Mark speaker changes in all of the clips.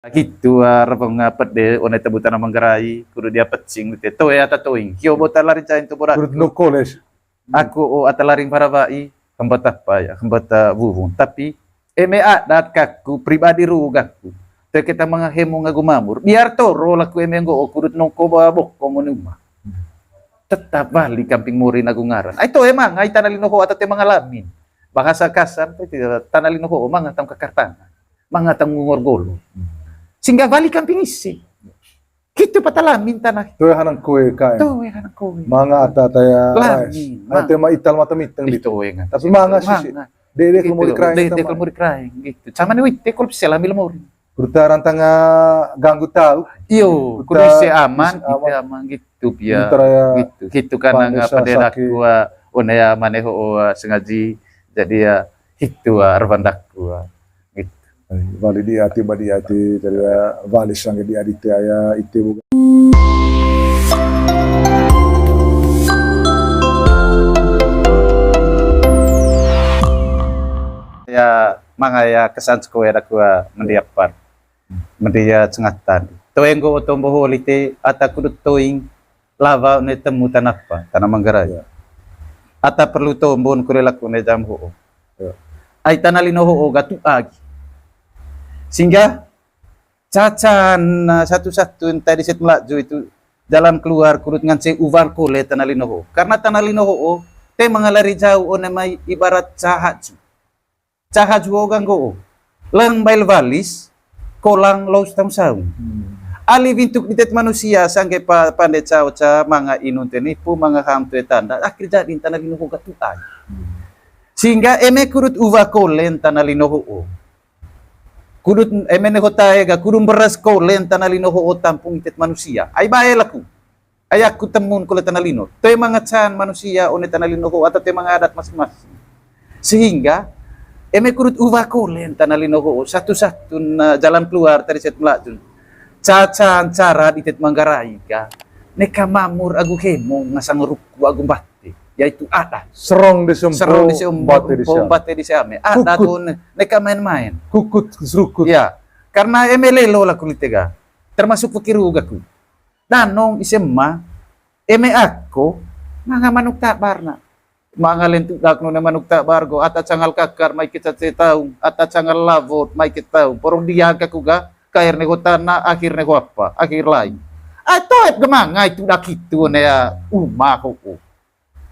Speaker 1: Gitu rapang ngapat de onay tabutan ng manggaray kudu dia petsing to ya tatoing kyo bota lari cain to borat
Speaker 2: Kurut no college.
Speaker 1: aku o atalaring para bai kembata pa ya kembata bubung tapi emea dat kaku pribadi rugaku te kita mga hemo nga gumamur biar to ro laku emengo o kurut no ko babok komunuma tetap bali kamping murin agu ngaran ay to emang ay tanalino ko atate mga lamin bahasa kasar tanalino ko mga tam kakartana mga tam ngorgolo sehingga balik kamping isi. Gitu patalamin tanah.
Speaker 2: Tuh hanang kue kain.
Speaker 1: Tuh yang anak kowe.
Speaker 2: Manga atataya.
Speaker 1: Lamin.
Speaker 2: Ate ma ital mata miteng
Speaker 1: Itu yang.
Speaker 2: Tapi manga sih. Dede kalau mau dikerain.
Speaker 1: Dede kalau mau dikerain gitu. Sama nih wite kalau bisa ambil mori.
Speaker 2: Bertaran tengah ganggu tahu.
Speaker 1: Iyo, kudu se aman, kita aman gitu biar. Gitu. Gitu karena ngapa derak gua onaya maneho sengaji jadi ya itu arbandak gua.
Speaker 2: Vali di ati badi ati dari vali sange di adite aya ite bukan.
Speaker 1: Ya mangaya kesan sekolah gua mendiapar mendia cengatan toenggo otombo holite ata kudut toing lava ne temu tanapa tanah manggarai ata perlu tombon kurelaku ne jam ho ai tanah lino ho gatu agi sehingga cacan satu-satu yang tadi set melaju itu jalan keluar kurut nganse uvar kole tanah linoho karena tanah linoho te mengalari jauh onamai ibarat cahaju ganggo lang bail valis kolang laus tam saung ali bintuk ditet manusia sangge pandai cao ca manga inun tenipu manga ham tanda akhir jadi tanah linoho gatuan sehingga eme kurut uvar kole tanah linoho kudut emene hotae ga kudum beras ko len tanalino ho tampung itet manusia ay bae laku ay aku temun ko tanalino te mga chan manusia one tanalino ho atau te mga adat masing-masing sehingga eme kudut uva ko len tanalino ho satu-satu jalan keluar dari set melajun cacan cara itet manggarai ga neka mamur agu hemo ngasang ruku agu batte yaitu ada
Speaker 2: serong di
Speaker 1: bate di siame ada tuh neka main-main
Speaker 2: kukut serukut
Speaker 1: ya karena emelelo lah kulitega termasuk pekirugaku dan nong isemma eme ako mga manuk tak barna mga lentuk dakno na manuk tak bargo ata cangal kakar may kita tahu ata cangal lavot may kita tahu porong diaga kuga kair negotana akhir nego apa akhir lain ato gemanga itu dak itu na umako ko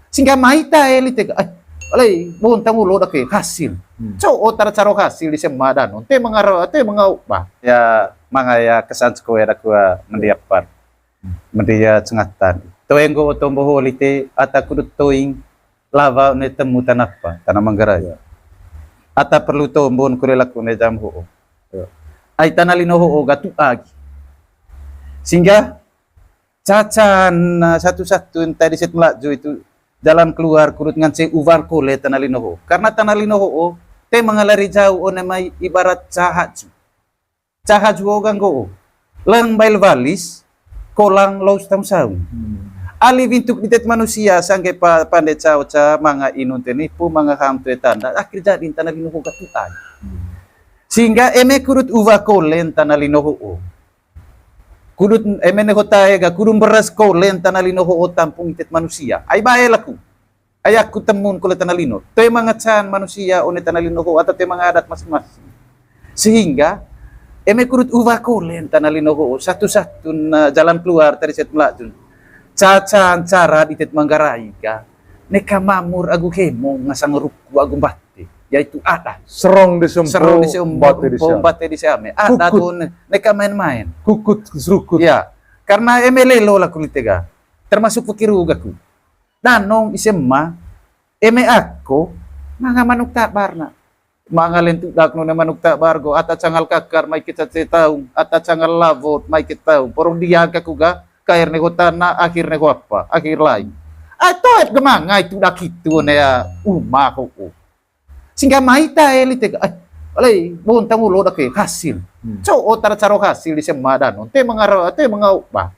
Speaker 1: sehingga maita elite ay alay buntang ulo dake hasil so otar caro hasil di semadan te mangaro te mangaupa ya mangaya kesan sekolah gua mendiapar mendia cengatan toenggo otombo holite ata kudut toing lava ne temu tanapa tanah manggarai ata perlu tombon kurelaku ne jam ho ai tanalino ho gatu agi sehingga cacan satu-satu yang tadi set melaju itu jalan keluar kurut nganse uvar kole tanah linoho karena tanah linoho te mengalari jauh onamai ibarat cahaju ganggo lang bail valis kolang laus tam saung ali bintuk ditet manusia sangge pandai cao ca manga inun tenipu manga ham tanda akhir jadi tanah linoho gatuan sehingga eme kurut uvar kole tanah linoho kudut emene hotae ga kudum beras ko len tanalino ho tampung itet manusia ay bae laku ay aku temun ko tanalino te mga chan manusia one tanalino ho atau te mga adat masing-masing sehingga eme kudut uva ko len tanalino ho satu-satu jalan keluar dari set melajun cacan cara ditet manggarai ga neka mamur agu hemo ngasang ruku agu batte yaitu ada
Speaker 2: serong di
Speaker 1: bate di siame ada tuh neka main-main
Speaker 2: kukut serukut
Speaker 1: ya karena emelelo lah kulitega termasuk pekirugaku dan nong isemma eme ako mga manuk tak barna mga lentuk dakno na manuk tak bargo ata cangal kakar may kita tahu ata cangal lavot may kita tahu porong diaga kuga kair negotana akhir nego apa akhir lain ato gemanga itu dak itu na umako sehingga maita elite ay alay buntang ulo dake hasil so otar caro hasil di semadan te mangaupa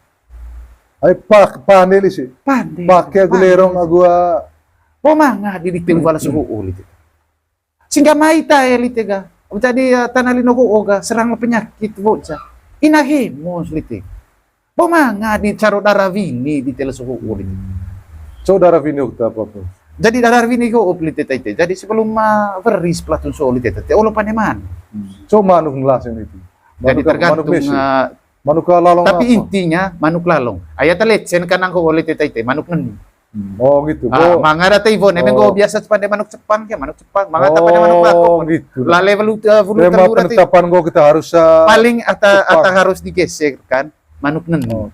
Speaker 2: ay paneli sih pakai gulerong agua
Speaker 1: manga di pilu wala suhu ulit sehingga maita elite ga Jadi tanalino ko oga serang penyakit bocah. Inahimo slite. Pemanga di caro darah vini di telesuku ulit.
Speaker 2: So darah vini ukta apa po?
Speaker 1: Jadi darah vini ko uplit tete. Jadi sebelum veris platun solit tete. Olo paneman.
Speaker 2: So manuk ngelasin itu.
Speaker 1: Jadi tergantung
Speaker 2: manuk lalong
Speaker 1: tapi
Speaker 2: apa?
Speaker 1: intinya manuk lalong. Ayat teletsen kanang ko ulit tete manuk neni.
Speaker 2: Oh gitu.
Speaker 1: Mangara tay ivon, emang go biasa sepande manuk Jepang ya, manuk Jepang. Mangata pada manuk lako.
Speaker 2: Gitu.
Speaker 1: Lale vulu
Speaker 2: Tema penetapan gua kita harus
Speaker 1: paling ata harus digeser kan manuk neni.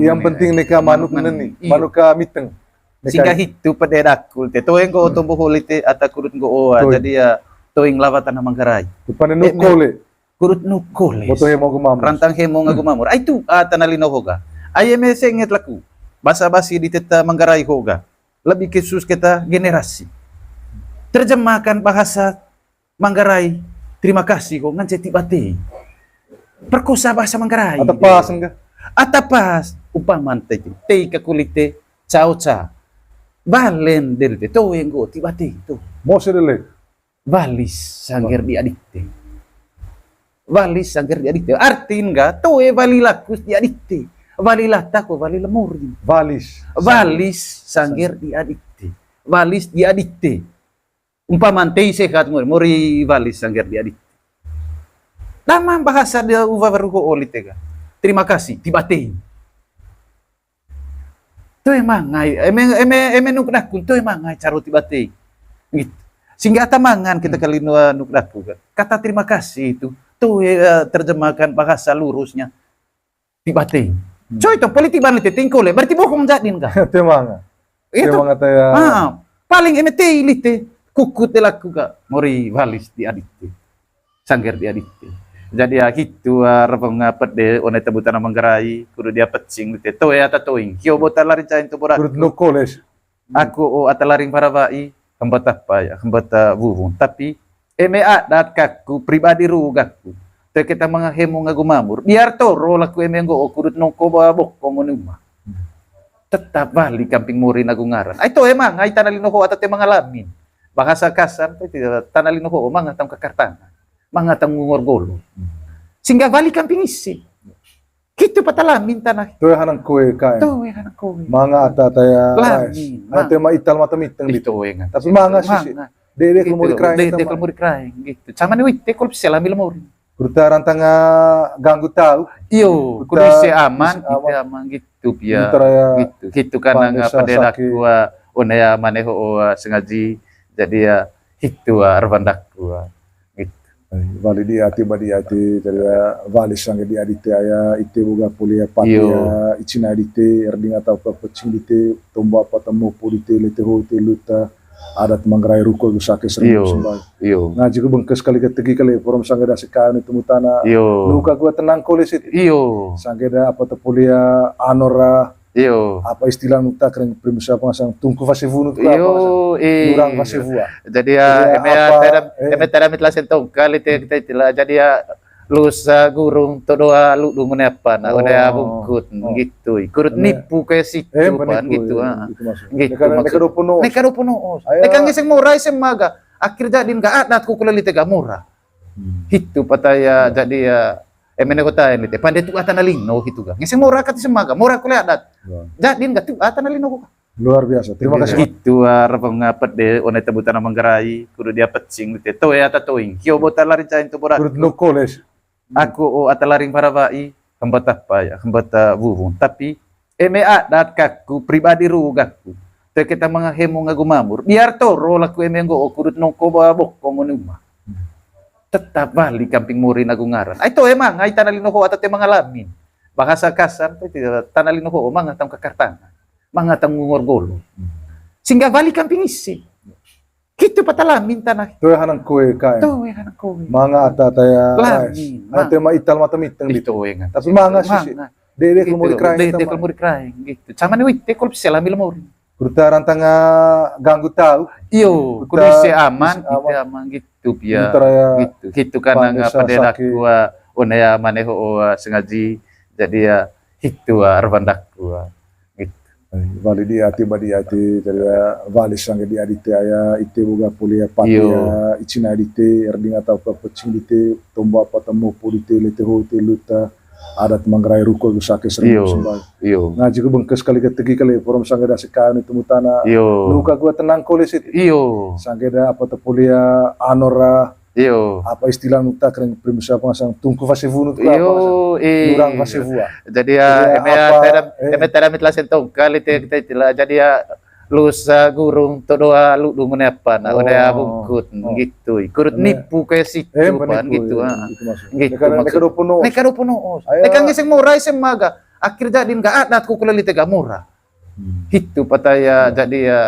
Speaker 2: Yang penting neka manuk neni, manuk miteng.
Speaker 1: Sehingga hitu pada dakul te. Toeng go tumbuh hulite ata kurut go oa. Jadi ya toeng lawatan na manggaray.
Speaker 2: Depan nukole.
Speaker 1: Kurut nukole.
Speaker 2: Boto hemo gumamur.
Speaker 1: Rantang hemo nga gumamur. Ay tu tanalino hoga. Ay senget laku. Basa-basi di teta manggaray hoga. Lebih khusus kita generasi. Terjemahkan bahasa manggaray. Terima kasih kok nganceti bate. Perkosa bahasa manggaray.
Speaker 2: Atapas enggak?
Speaker 1: Atapas umpaman te kakulite cao-ca. Balen del te to yang go tibate to.
Speaker 2: Mose dele.
Speaker 1: Valis sangger di adikte. Valis sangger di adikte. Artin enggak to valilakus di adikte. Valilata ko valilamuri. Valis sangger di adikte. Valis di adikte. Umpaman te sehat muri valis sangger di adikte. Lama bahasa dia uva baru ko olite ga. Terima kasih tibate. To mangai eme nuk dakun to mangai caro tibate gitu sehingga tamangan kita kali nuk dakun kata terima kasih itu to terjemahkan bahasa lurusnya tibate coy to politik banget tingkole berarti bohong jadin ka
Speaker 2: temanga
Speaker 1: itu
Speaker 2: ya
Speaker 1: paling eme te ilite kukut laku ka mori valis di adikte sangger di adikte. Jadi gitu repeng ngapet de onai tebutan manggarai kudu dia pecing te to ata toing kio bota lari cain to borak
Speaker 2: kurut nukoles
Speaker 1: aku atalaring para vai hembata apa ya hembata wuwun tapi eme adat kaku pribadi rugaku te kita mangahemu ngagumamur biar toro laku eme nggo kurut noko babok komunuma tetap balik kamping muri nagungaran ai to emang ai tanalino ko atate mangalamin bahasa kasar tanalino ko mangatang kakartana mangatang ngorgolo sehingga balik kamping isi gitu patalamin tanah
Speaker 2: to hanang koe kae
Speaker 1: to hanang koe
Speaker 2: manga ataya
Speaker 1: lamin
Speaker 2: ate ma ital mata miteng
Speaker 1: itu engan
Speaker 2: tapi manga sisi dede kelumuri kraing
Speaker 1: dede kelumuri kraing gitu sama ni witte kol selami lemuri
Speaker 2: kurta rantanga ganggu tahu
Speaker 1: iyo kudu se aman itu aman gitu ya gitu karena pada gua onaya maneho sengaji jadi ya itu arbandak gua
Speaker 2: Vale di ati badi ati teria vale sange di adite aya ite boga polia patia ichina adite erdinga tau pa pecing dite tomba apa temu pulite lete hote luta adat mangrai ruko gusake serem sembah ngaji ku bengkes kali ketegi kali forum sange da sekaun itu mutana luka gua tenang koles itu sange da apa te polia anora apa istilah nukta keren primusa pengasang tungku fasevunu tu apa kurang fasevua
Speaker 1: jadi ya eme teramit lasen tong kali kita itulah jadi ya lusa gurung to doa lu dumune apa nah udah bungkut gitu kurut nipu kayak situ pan gitu gitu neka dopono neka ngiseng murah iseng maga akhir jadi enggak adat ku kulali tega murah itu pataya jadi ya emene kota ini teh pandai tu atanalino gitu ga ngiseng murah kati semaga murah kulai adat jadi enggak tu atanalino
Speaker 2: luar biasa terima kasih
Speaker 1: gitu repeng ngapet de onai tebutan manggarai kudu dia pecing teh to ata toing kio bota lari cain tu borak
Speaker 2: kurut nukoles
Speaker 1: aku atalaring para vai hembata apa ya hembata wuwun tapi eme adat kaku pribadi rugaku te kita mangahemu ngagumamur biar toro laku eme nggo kurut noko babok komunuma tetap balik kamping muri nagungaran ai to emang ai tanalino ko atate mangalamin bahasa kasar tanalino ko mangatang kakartana mangatang ngorgolo sehingga balik kamping isi gitu patalamin tanah
Speaker 2: to hanang koe kae
Speaker 1: to hanang koe
Speaker 2: manga ataya
Speaker 1: lamin
Speaker 2: ate ma ital mata miteng
Speaker 1: itu engan
Speaker 2: tapi manga sisi dede kelumuri
Speaker 1: kraing gitu sama ni witte kol selami lemuri
Speaker 2: kurta rantanga ganggu tahu
Speaker 1: iyo kudu se aman itu aman gitu ya gitu karena pada gua onaya maneho sengaji jadi ya itu arbandak gua gitu
Speaker 2: Vale di ati badi ati dari vale sange di adite aya ite boga polia patia
Speaker 1: Yo.
Speaker 2: ichina adite erdinga tau pa pacing dite tombo apa tamo polite lete hote luta adat mangrai ruko gusake serem
Speaker 1: Yo.
Speaker 2: sembah
Speaker 1: Yo.
Speaker 2: ngaji ko bengkes kali ketegi kali forum sange da sekanu itu mutana
Speaker 1: Yo.
Speaker 2: luka gua tenang kolis itu
Speaker 1: Yo.
Speaker 2: sange da apa te polia anora
Speaker 1: Yo.
Speaker 2: apa istilah nuta keren primusa pengasang tungku fasevunu tu apa
Speaker 1: Yo.
Speaker 2: nurang fasevua
Speaker 1: Jadi
Speaker 2: Jadi apa,
Speaker 1: damit lasen tong kali kita itulah jadi lusa gurung to doa lu dumune apa nah
Speaker 2: Oh.
Speaker 1: udah bungkut gitu kurut
Speaker 2: Bener.
Speaker 1: nipu kayak situ pan gitu
Speaker 2: itu maksud
Speaker 1: Gitu
Speaker 2: Neka
Speaker 1: maksud.
Speaker 2: do puno
Speaker 1: Neka do puno
Speaker 2: Ayo.
Speaker 1: neka ngising murah iseng maga akhir jadi enggak ada ku kula litega murah gitu pataya jadi ya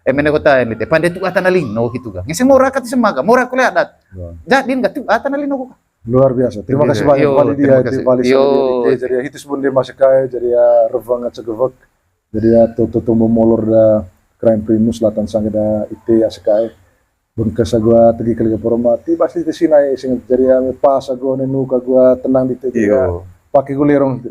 Speaker 1: emene kota ini teh pandai tu atana lino gitu ga ngising murah kat semaga murah kula adat jadi enggak tu atana lino ku
Speaker 2: luar biasa. Terima kasih
Speaker 1: Yo,
Speaker 2: banyak Bali dia
Speaker 1: terima
Speaker 2: di
Speaker 1: kasih.
Speaker 2: Bali
Speaker 1: Yo.
Speaker 2: jadi ya itu sebelum dia masih kaya jadi ya revang cegevek jadi ya toto memolor da crime primus latan sange da ite ya sekai bengkes gua tegi kali ke poromati pasti di sini sing jadi ya me pas gua nenu ka gua tenang di tegi ya
Speaker 1: yo
Speaker 2: pakai gua lerong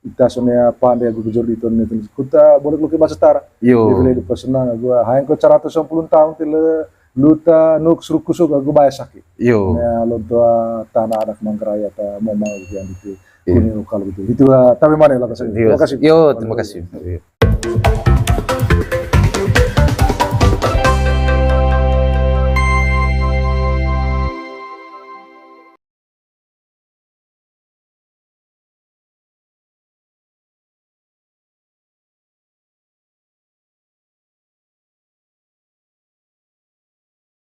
Speaker 2: ita sonia pandai gua jor di ton itu kuta boleh lu ke bastar
Speaker 1: yo
Speaker 2: di pesenang gua hayang ko 190 tahun tile luta nuk surukusuk gua bayar sakit
Speaker 1: yo
Speaker 2: ya lo tua tanah anak mangkraya ta mau gitu yang itu
Speaker 1: Iya.
Speaker 2: kuning lokal gitu tapi mana lah kasih terima kasih
Speaker 1: yo terima kasih